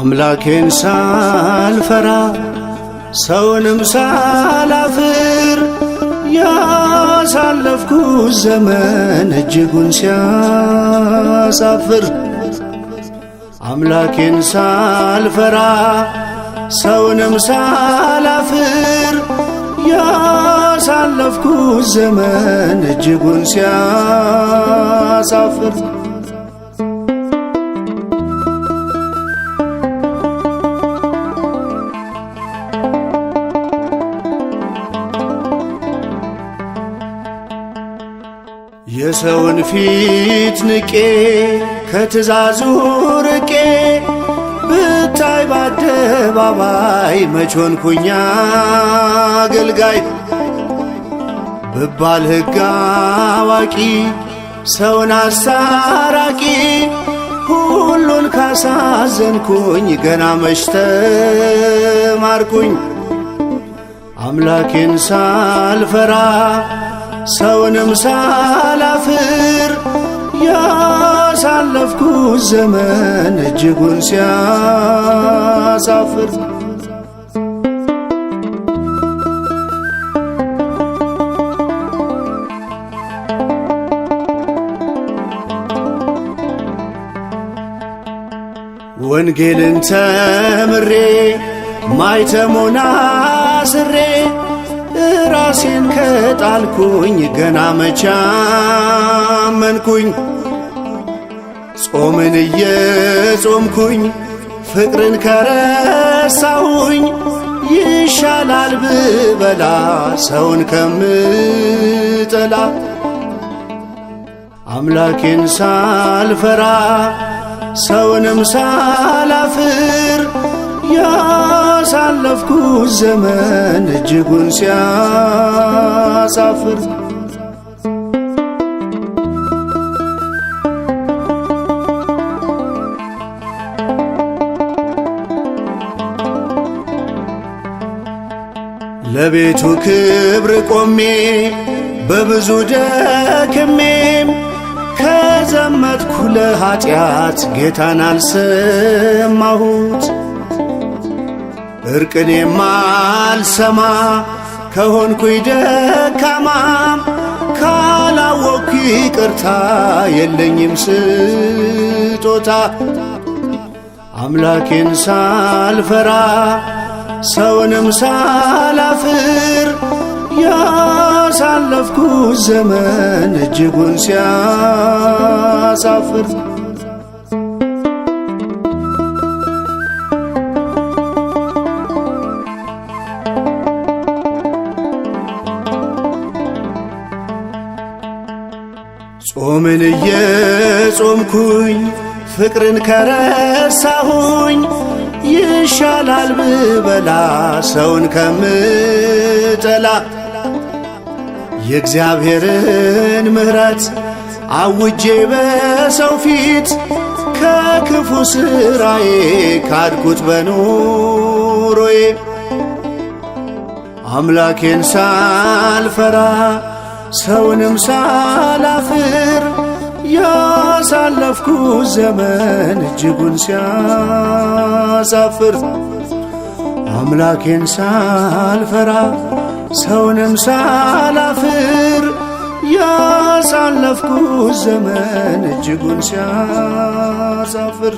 አምላኬን ሳልፈራ ሰውንም ሳላፍር ያሳለፍኩት ዘመን እጅጉን ሲያሳፍር። አምላኬን ሳልፈራ ሰውንም ሳላፍር ያሳለፍኩት ዘመን እጅጉን ሲያሳፍር። የሰውን ፊት ንቄ ከትእዛዙ ርቄ ብታይ በአደባባይ መች ሆንኩኝ አገልጋይ። ብባል ሕግ አዋቂ ሰውን አስታራቂ ሁሉን ካሳዘንኩኝ ገና መች ተማርኩኝ። አምላኬን ሳልፈራ ሰውንም ሳላፍር ያሳለፍኩት ዘመን እጅጉን ሲያሳፍር። ወንጌልን ተምሬ ማይተሞን አስሬ ራሴን ከጣልኩኝ ገና መች አመንኩኝ። ጾምን እየጾምኩኝ ፍቅርን ከረሳሁኝ ይሻላል ብበላ ሰውን ከምጠላ። አምላኬን ሳልፈራ ሰውንም ሳላፍር ያሳለፍኩት ዘመን እጅጉን ሲያሳፍር። ለቤቱ ክብር ቆሜ በብዙ ደክሜም ከዘመትኩ ለኀጢአት ጌታን አልሰማሁት። እርቅን የማልሰማ ከሆንኩኝ ደካማም ካላወቅኩ ይቅርታ የለኝም ስጦታ። አምላኬን ሳልፈራ ሰውንም ሳላፍር ያሳለፍኩት ዘመን እጅጉን ሲያሳፍር። ጾምን እየጾምኩኝ ፍቅርን ከረሳሁኝ ይሻላል ብበላ ሰውን ከምጠላ። የእግዚአብሔርን ምሕረት አውጄ በሰው ፊት ከክፉ ሥራዬ ካድኩት በኑሮዬ። አምላኬን ሳልፈራ ሰውንም ሳላፍር ያሳለፍኩት ዘመን እጅጉን ሲያሳፍር። አምላኬን ሳልፈራ ሰውንም ሳላፍር ያሳለፍኩት ዘመን እጅጉን ሲያሳፍር።